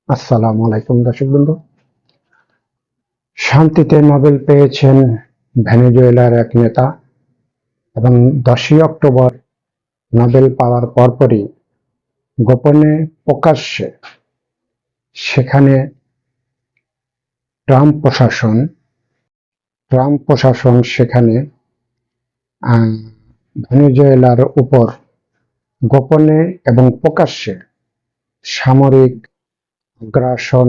আসসালামু আলাইকুম দর্শকবৃন্দ। শান্তিতে নোবেল পেয়েছেন ভেনেজুয়েলার এক নেতা এবং 10ই অক্টোবর নোবেল পাওয়ার পরপরই গোপনে প্রকাশ্যে সেখানে ট্রাম্প প্রশাসন সেখানে ভেনেজুয়েলার উপর গোপনে এবং প্রকাশ্যে সামরিক আগ্রাসন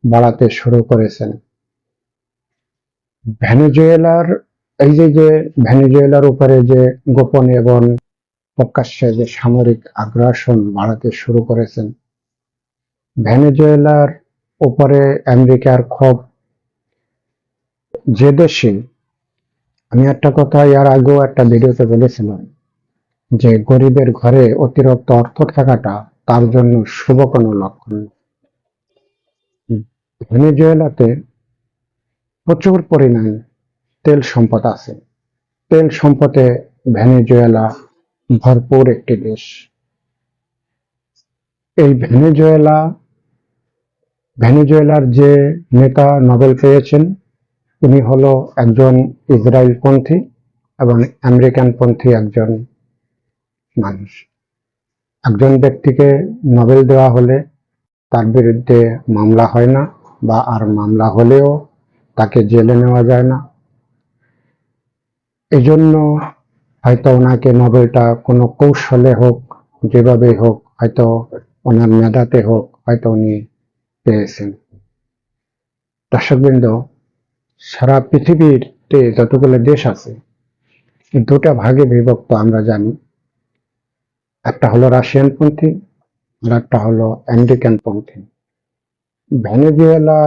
বাড়াতে শুরু করেছেন। ভেনেজুয়েলার এই যে ভেনেজুয়েলার উপরে যে গোপনে এবং প্রকাশ্যে যে সামরিক আগ্রাসন বাড়াতে শুরু করেছেন, ভেনেজুয়েলার উপরে আমেরিকার ক্ষোভ যে দেশে, আমি একটা কথা এর আগেও একটা ভিডিওতে বলেছিলাম যে গরিবের ঘরে অতিরিক্ত অর্থ থাকাটা তার জন্য শুভ কোনো লক্ষণ। ভেনেজুয়েলাতে প্রচুর পরিমাণ তেল সম্পদ আছে। তেল সম্পদে ভেনেজুয়েলা ভরপুর একটি দেশ। এই ভেনেজুয়েলার যে নেতা নোবেল পেয়েছেন, উনি হলো একজন ইসরায়েলপন্থী এবং আমেরিকানপন্থী একজন মানুষ। একজন ব্যক্তিকে নোবেল দেওয়া হলে তার বিরুদ্ধে মামলা হয় না, বা আর মামলা হলেও তাকে জেলে নেওয়া যায় না। এজন্য হয়তো ওনাকে নোবেলটা কোনো কৌশলে হোক, যেভাবেই হোক, হয়তো ওনার মেধাতে হোক, হয়তো উনি পেয়েছেন। দর্শকবৃন্দ, সারা পৃথিবীতে যতগুলো দেশ আছে, দুটা ভাগে বিভক্ত আমরা জানি। একটা হলো রাশিয়ান পন্থী আর একটা হলো আমেরিকান পন্থী। ভেনেজুয়েলা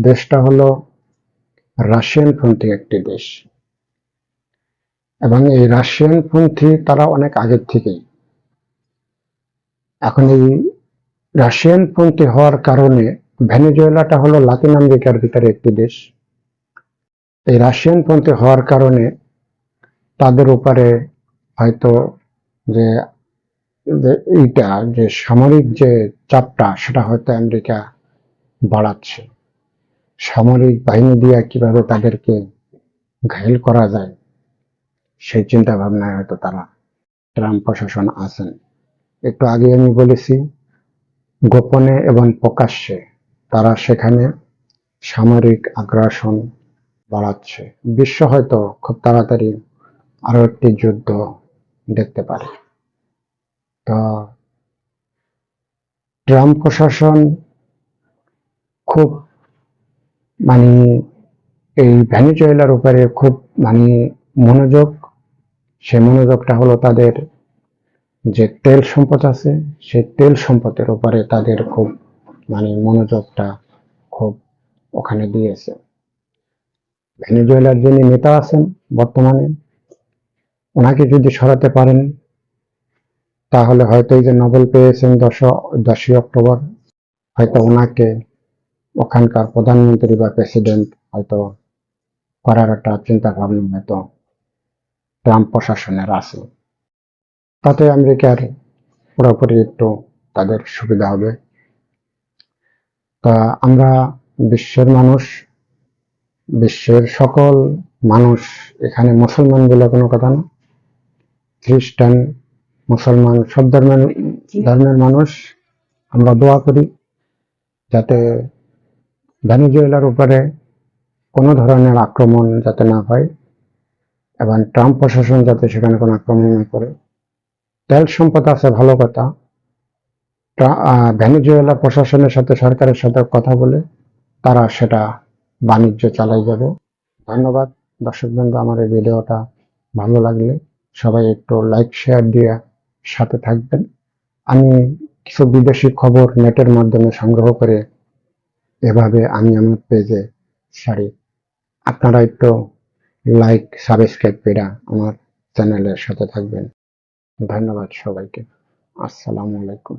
দেশটা হলো রাশিয়ান পন্থী একটি দেশ, এবং এই রাশিয়ান পন্থী তারা অনেক আগের থেকেই। এখন এই রাশিয়ান পন্থী হওয়ার কারণে ভেনেজুয়েলাটা হলো লাতিন আমেরিকার ভিতরে একটি দেশ। এই রাশিয়ান পন্থী হওয়ার কারণে তাদের উপরে হয়তো যে এইটা যে সামরিক যে চাপটা, সেটা হয়তো আমেরিকা বাড়াচ্ছে। সামরিক বাহিনী দিয়ে কিভাবে তাদেরকে ঘায়েল করা যায়, সেই চিন্তা ভাবনায় হয়তো তারা ট্রাম্প প্রশাসন আছেন। একটু আগে আমি বলেছি, গোপনে এবং প্রকাশ্যে তারা সেখানে সামরিক আগ্রাসন বাড়াচ্ছে। বিশ্ব হয়তো খুব তাড়াতাড়ি আরো একটি যুদ্ধ দেখতে পারে। তো ট্রাম্প প্রশাসন খুব মানে এই ভেনেজুয়েলার উপরে খুব মনোযোগ। সে মনোযোগটা হলো তাদের যে তেল সম্পদ আছে, সেই তেল সম্পদের উপরে তাদের খুব মনোযোগটা খুব ওখানে দিয়েছে। ভেনেজুয়েলার যিনি নেতা আছেন বর্তমানে, ওনাকে যদি সরাতে পারেন, তাহলে হয়তো এই যে নোবেল পেয়েছেন 10ই অক্টোবর, হয়তো ওনাকে ওখানকার প্রধানমন্ত্রী বা প্রেসিডেন্ট হয়তো করার একটা চিন্তা ভাবনা হয়তো ট্রাম্প প্রশাসনের আছে। তাতে আমেরিকার পুরোপুরি একটু তাদের সুবিধা হবে। তা আমরা বিশ্বের সকল মানুষ, এখানে মুসলমান বলে কোনো কথা না, খ্রিস্টান, মুসলমান, সব ধর্মের মানুষ আমরা দোয়া করি যাতে ভেনেজুয়েলার উপরে কোনো ধরনের আক্রমণ যাতে না হয়, এবং ট্রাম্প প্রশাসন যাতে সেখানে কোনো আক্রমণ না করে। তেল সম্পদ আছে, ভালো কথা। ভেনেজুয়েলা প্রশাসনের সাথে, সরকারের সাথে কথা বলে তারা সেটা বাণিজ্য চালাই যাবে। ধন্যবাদ দর্শকবৃন্দ। আমার এই ভিডিওটা ভালো লাগলে সবাই একটু লাইক শেয়ার দিয়ে সাথে থাকবেন। আমি কিছু বিদেশি খবর নেটের মাধ্যমে সংগ্রহ করে এভাবে আমি আমার পেজে ছাড়ি। আপনারা একটু লাইক, সাবস্ক্রাইব করে আমার চ্যানেলের সাথে থাকবেন। ধন্যবাদ সবাইকে। আসসালামু আলাইকুম।